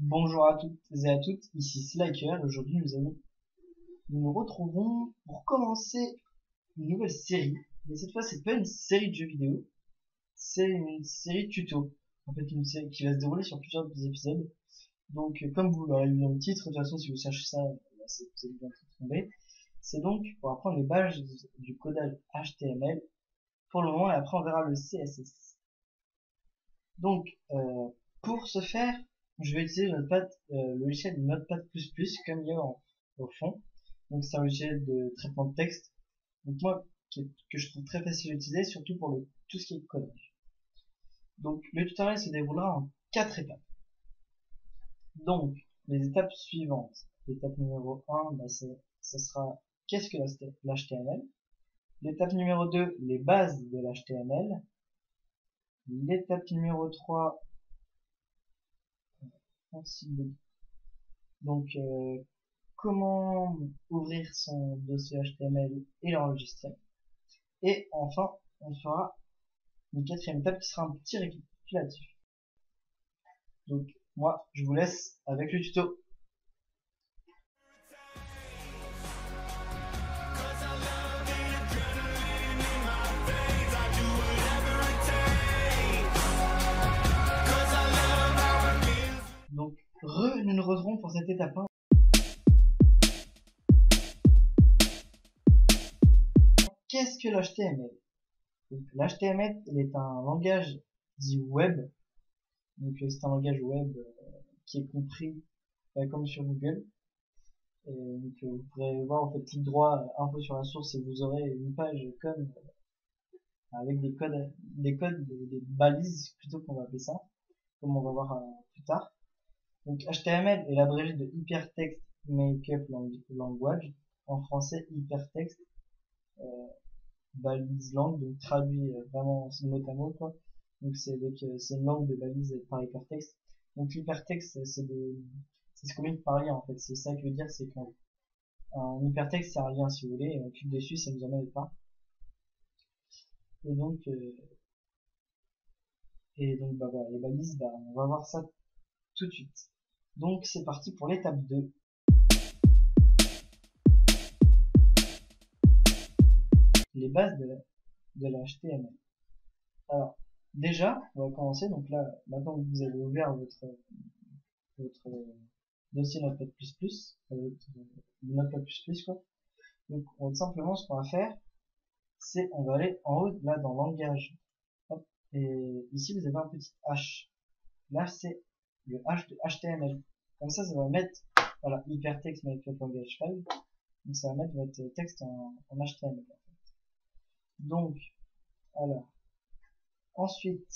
Bonjour à toutes et à toutes, ici Slacker et aujourd'hui nous retrouvons pour commencer une nouvelle série. Mais cette fois c'est pas une série de jeux vidéo, c'est une série tuto. En fait une série qui va se dérouler sur plusieurs épisodes. Donc comme vous l'aurez vu dans le titre, de toute façon si vous cherchez ça, vous allez bientôt tomber. C'est donc pour apprendre les bases du codage HTML pour le moment et après on verra le CSS. Donc pour ce faire, je vais utiliser le logiciel Notepad++ comme il y a au fond. Donc c'est un logiciel de traitement de texte. Donc moi que je trouve très facile à utiliser, surtout pour tout ce qui est codage. Donc le tutoriel se déroulera en 4 étapes. Donc les étapes suivantes. L'étape numéro 1, ça sera qu'est-ce que l'HTML. L'étape numéro 2, les bases de l'HTML. L'étape numéro 3, donc comment ouvrir son dossier HTML et l'enregistrer. Et enfin, on fera une quatrième étape qui sera un petit récapitulatif. Donc moi, je vous laisse avec le tuto. Donc, nous nous retrouvons pour cette étape 1. Qu'est-ce que l'HTML? L'HTML est un langage dit web. Donc c'est un langage web qui est compris comme sur Google. Et donc vous pourrez voir, en fait, clic droit, info sur la source et vous aurez une page comme avec des des balises plutôt qu'on va appeler ça, comme on va voir plus tard. Donc HTML est l'abrégé de Hypertext Markup Language, en français Hypertext balise langue, donc traduit vraiment mot à mot quoi. Donc c'est une langue de balise par hypertexte. Donc l'hypertexte c'est se communique par lien en fait. C'est ça que veut dire, c'est qu'un hypertexte c'est un lien si vous voulez, et on clique dessus, ça nous emmène pas. Et donc bah voilà, les balises, bah on va voir ça tout de suite. Donc c'est parti pour l'étape 2. Les bases de la HTML. Alors, déjà, on va commencer. Donc là, maintenant que vous avez ouvert votre dossier Notepad++, Notepad++, quoi. Donc, simplement, ce qu'on va faire, c'est on va aller en haut, là, dans langage. Hop, et ici, vous avez un petit H. Là, c'est le H de HTML. Comme ça va mettre, voilà, hypertext markup language file. Donc, ça va mettre votre texte en HTML. Donc, alors, ensuite,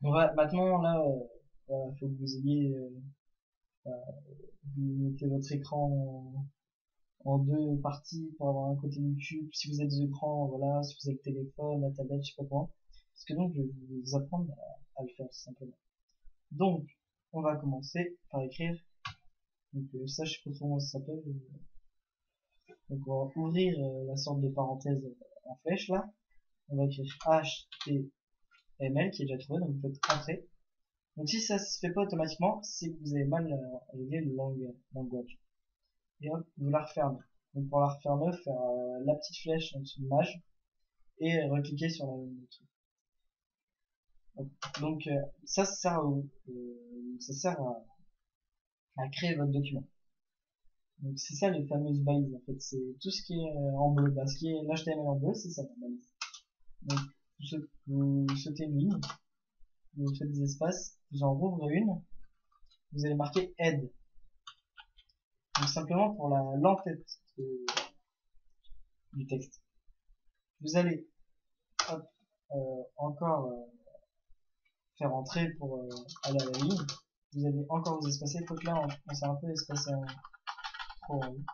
on va maintenant, là, voilà, faut que vous ayez, vous mettez votre écran en deux parties pour avoir un côté YouTube. Si vous êtes deux écrans, voilà, si vous avez le téléphone, la tablette, je sais pas quoi. Parce que donc, je vais vous apprendre à le faire, tout simplement. Donc, on va commencer par écrire. Donc, ça, je sais pas trop comment ça s'appelle. Donc, on va ouvrir la sorte de parenthèse en flèche, là. On va écrire HTML, qui est déjà trouvé, donc vous faites entrer. Donc, si ça se fait pas automatiquement, c'est que vous avez mal réglé le langage. Et hop, vous la refermez. Donc pour la refermer, faire la petite flèche en dessous de l'image et recliquer sur la même truc. Donc ça sert à créer votre document. Donc c'est ça les fameuses balises en fait, c'est tout ce qui est en bleu. Bah, ce qui est l'HTML en bleu, c'est ça la balise. Donc vous sautez une ligne, vous faites des espaces, vous en rouvrez une, vous allez marquer head. Donc simplement pour l'entête du texte. Vous allez hop, encore faire entrer pour aller à la ligne. Vous allez encore vous espacer. Il faut que là on s'est un peu espacé trop en haut. Vous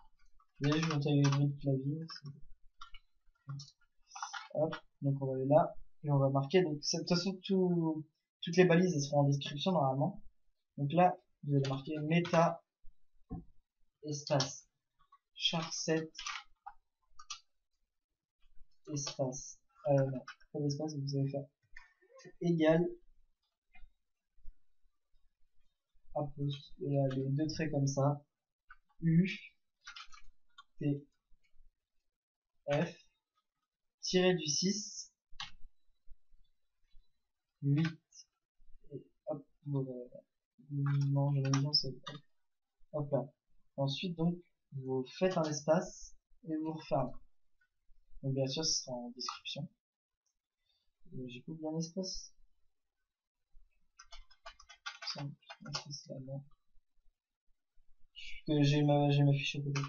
voyez, je monte avec les de clavier. Hop, donc on va aller là et on va marquer. Donc de toute façon toutes les balises elles seront en description normalement. Donc là vous allez marquer meta espace char7 espace non pas d'espace, vous allez faire égal les deux traits comme ça, U, T, F, tiré du 6, 8, et hop, voilà. Non, j'en ai besoin, c'est hop là. Ensuite, donc, vous faites un espace et vous refermez. Donc, bien sûr, ce sera en description. J'ai pas oublié un espace. Que j'ai ma fiche à côté.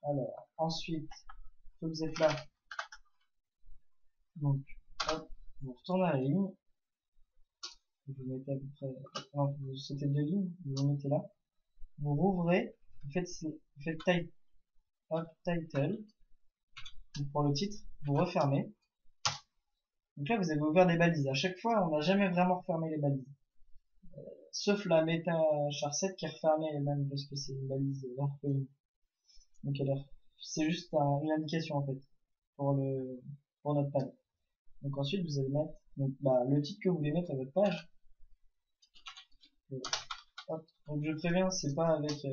Alors, ensuite, vous êtes là. Donc, hop, vous retournez à la ligne. Vous mettez à peu près, non, vous sautez deux lignes, vous mettez là. Vous rouvrez, vous faites type, hop, title. Donc pour le titre, vous refermez. Donc là, vous avez ouvert des balises. À chaque fois, on n'a jamais vraiment refermé les balises. Sauf la méta char7 qui est refermée elle-même parce que c'est une balise reconnue. Donc c'est juste une indication en fait pour notre page. Donc ensuite, vous allez mettre le titre que vous voulez mettre à votre page. Hop. Donc je préviens, c'est pas avec ce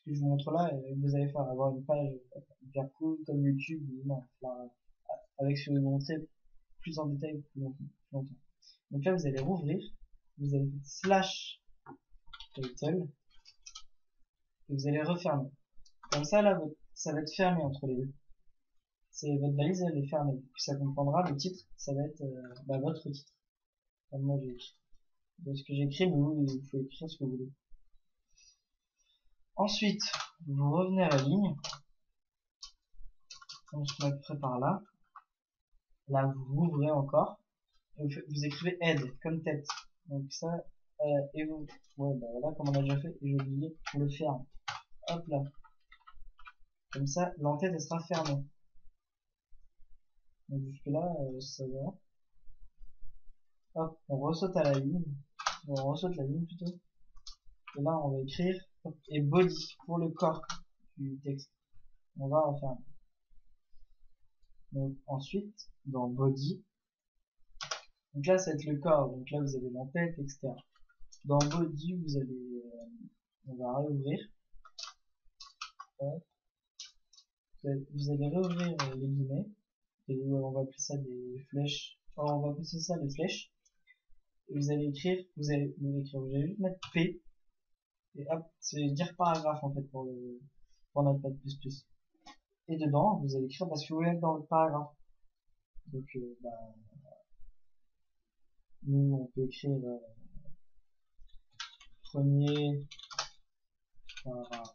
que je vous montre là, vous allez faire avoir une page hyper cool comme YouTube, non, enfin, avec ce que je vous montrer plus en détail plus longtemps. Donc là, vous allez rouvrir, vous allez faire slash title, et vous allez refermer. Comme ça, là, ça va être fermé entre les deux. C'est votre balise, elle est fermée. Puis ça comprendra le titre, ça va être votre titre. Comme moi j'ai écrit. De ce que j'ai écrit, mais vous pouvez écrire ce que vous voulez. Ensuite, vous revenez à la ligne. On se met près par là. Là, vous ouvrez encore. Et vous écrivez head, comme tête. Donc ça, et vous, voilà, comme on a déjà fait, et j'ai oublié, on le ferme. Hop là. Comme ça, l'entête, elle sera fermée. Donc jusque là, ça va. Hop, on ressaute à la ligne. On ressaute la ligne plutôt. Et là, on va écrire, hop, et body, pour le corps du texte. On va en faire. Donc ensuite, dans body, donc là, ça va être le corps. Donc là, vous avez l'entête, etc. Dans body, vous allez, on va réouvrir. Hop. Vous allez réouvrir les guillemets. Et on va appeler ça des flèches. Enfin, on va appeler ça des flèches. Et vous allez écrire, vous allez juste mettre P. Et hop, c'est dire paragraphe en fait pour notre pad plus plus. Et dedans, vous allez écrire parce que vous voulez être dans le paragraphe. Donc, nous, on peut écrire premier paragraphe.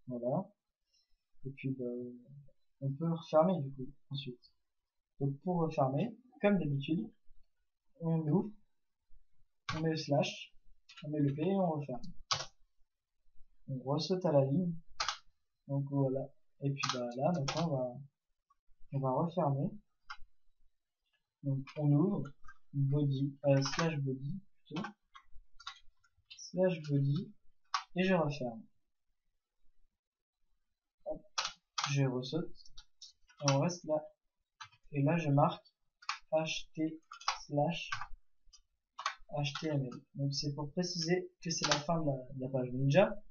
Voilà. Et puis, on peut refermer du coup, ensuite. Donc, pour refermer, comme d'habitude, on ouvre, on met le slash, on met le P et on referme. On ressaute à la ligne. Donc, voilà. Et puis, là, maintenant, on va refermer. Donc, on ouvre, body, slash body, plutôt. Slash body, et je referme. Hop, je ressaute, et on reste là. Et là, je marque ht/html. Donc, c'est pour préciser que c'est la fin de la page. Donc, déjà,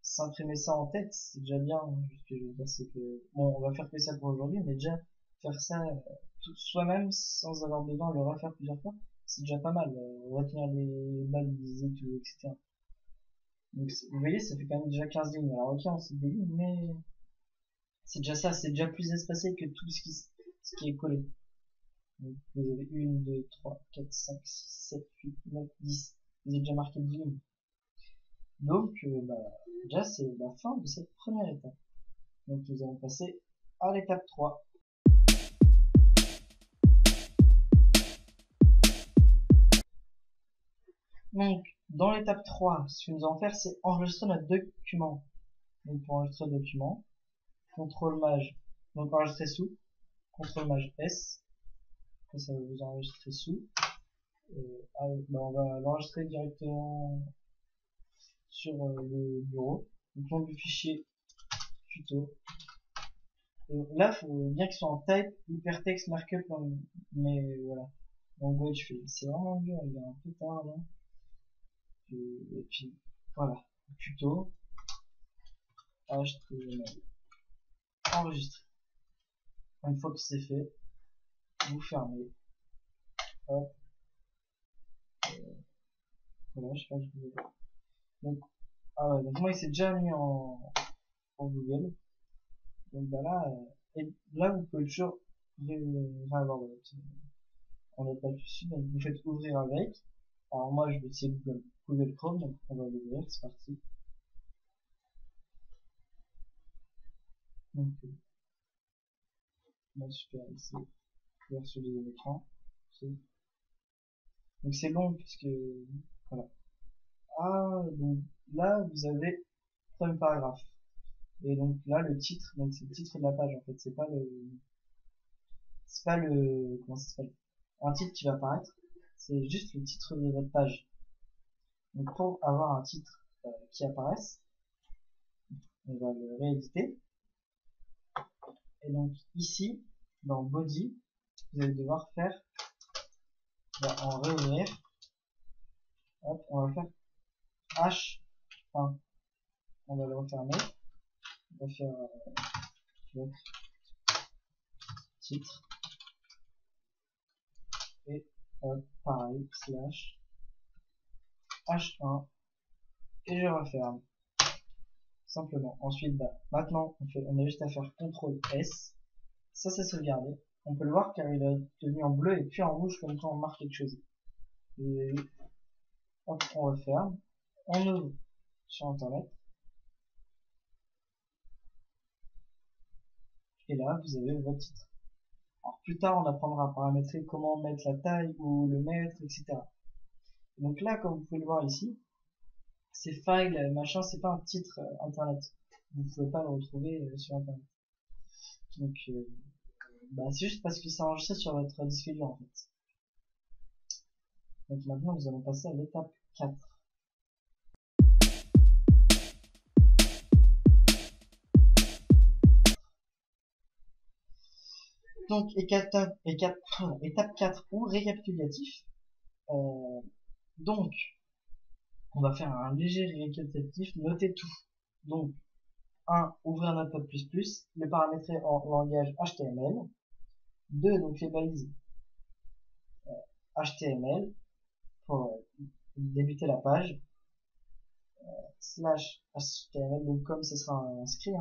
s'imprimer ça en tête, c'est déjà bien. Ce que je veux dire, c'est que, bon, on va faire que ça pour aujourd'hui, mais déjà, faire ça soi-même sans avoir besoin de le refaire plusieurs fois, c'est déjà pas mal. Retenir les balises et tout, etc. Donc, vous voyez, ça fait quand même déjà 15 lignes. Alors, ok, on sait des lignes, mais c'est déjà ça, c'est déjà plus espacé que tout ce qui est collé. Donc, vous avez 1, 2, 3, 4, 5, 6, 7, 8, 9, 10. Vous avez déjà marqué 10 lignes. Donc, déjà, c'est la fin de cette première étape. Donc, nous allons passer à l'étape 3. Donc, dans l'étape 3, ce que nous allons faire, c'est enregistrer notre document. Donc, pour enregistrer le document, CTRL-MAJ, donc enregistrer sous, CTRL-MAJ S, que ça va vous enregistrer sous. On va l'enregistrer directement sur le bureau. Donc, nom du fichier tuto Et là, faut bien qu'il soit en type, hypertext, markup, mais voilà. Donc ouais, c'est vraiment dur, il est un peu tard là. Et puis voilà, tuto, HTML, enregistré. Une fois que c'est fait, vous fermez. Hop. Voilà, je sais pas, je vous ai... Donc, ah ouais, donc moi il s'est déjà mis en Google. Donc bah là, et là vous pouvez toujours réavoir en Apple dessus. Donc vous faites ouvrir avec. Alors moi je vais essayer Google Chrome, donc on va l'ouvrir, c'est parti. Donc là, super, ici, ouvert sur les écrans. Donc c'est long puisque voilà. Ah donc là vous avez premier paragraphe. Et donc là le titre, donc c'est le titre de la page en fait, c'est pas le comment ça s'appelle, un titre qui va apparaître, c'est juste le titre de votre page. Donc pour avoir un titre qui apparaisse, on va le rééditer. Et donc ici, dans body, vous allez devoir faire, en réouvrir, hop, on va faire H1. On va le refermer. On va faire votre titre. Et hop, pareil, slash H1. Et je referme. Simplement. Ensuite, bah, maintenant, on a juste à faire CTRL S. Ça, c'est sauvegardé. On peut le voir car il est devenu en bleu et puis en rouge comme quand on marque quelque chose. Et hop, on referme. On ouvre sur Internet. Et là, vous avez votre titre. Alors, plus tard, on apprendra à paramétrer comment mettre la taille ou le mettre, etc. Donc là, comme vous pouvez le voir ici, ces files, machin, c'est pas un titre Internet. Vous pouvez pas le retrouver sur Internet. Donc, bah, c'est juste parce que c'est enregistré sur votre disque dur en fait. Donc maintenant, nous allons passer à l'étape 4. Donc, étape 4 ou récapitulatif. Donc, on va faire un léger récapitulatif, notez tout. Donc, 1. Ouvrir Notepad++, le paramétrer en langage HTML. 2. Donc les balises HTML pour débuter la page. Slash HTML, donc comme ce sera inscrit,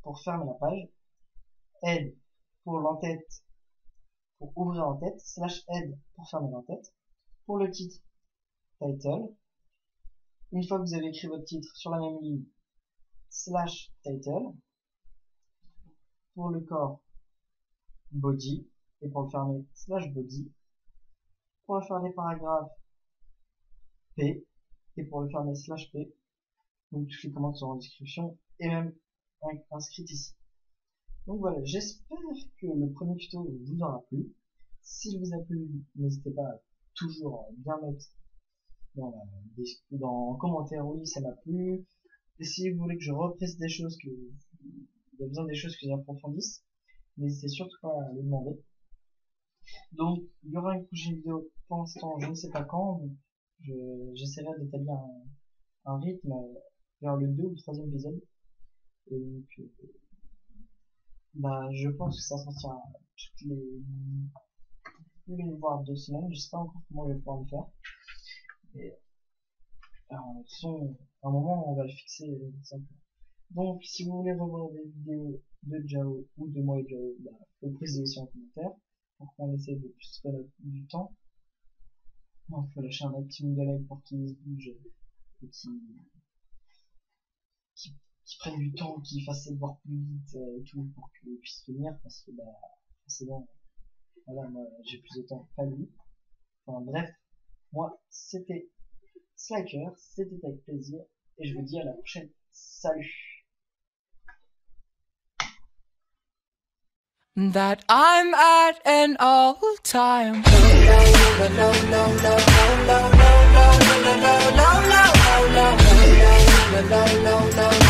pour fermer la page. Head pour l'entête, pour ouvrir l'entête. Slash head pour fermer l'entête. Pour le titre, title. Une fois que vous avez écrit votre titre sur la même ligne, slash title. Pour le corps, body. Et pour le fermer, slash body. Pour faire des paragraphes, P. Et pour le fermer, slash P. Donc toutes les commandes seront en description et même inscrites ici. Donc voilà, j'espère que le premier tuto vous aura plu. S'il vous a plu, n'hésitez pas à toujours bien mettre dans commentaire oui ça m'a plu. Et si vous voulez que je reprécise des choses, que il y a besoin des choses que j'approfondisse, n'hésitez surtout pas à le demander. Donc il y aura une prochaine vidéo, pour l'instant je ne sais pas quand, j'essaierai d'établir un rythme vers le 2 ou le 3e épisode. Et donc bah je pense que ça sortira toutes les voire 2 semaines, je sais pas encore comment je vais pouvoir le faire. Et alors, de toute façon, à un moment on va le fixer simplement. Donc si vous voulez revoir des vidéos de Jao ou de moi et Jao, bah faut préciser aussi en commentaire pour qu'on essaie de plus se connaître du temps. Il faut lâcher un maximum de like pour qu'ils se bougent et qui prennent du temps, qui fassent ses devoirs plus vite et tout pour qu'ils puissent venir parce que bah forcément voilà, moi j'ai plus de temps pas lui. Enfin bref, moi c'était Slacker, c'était avec plaisir et je vous dis à la prochaine. Salut. That I'm at an all-time low.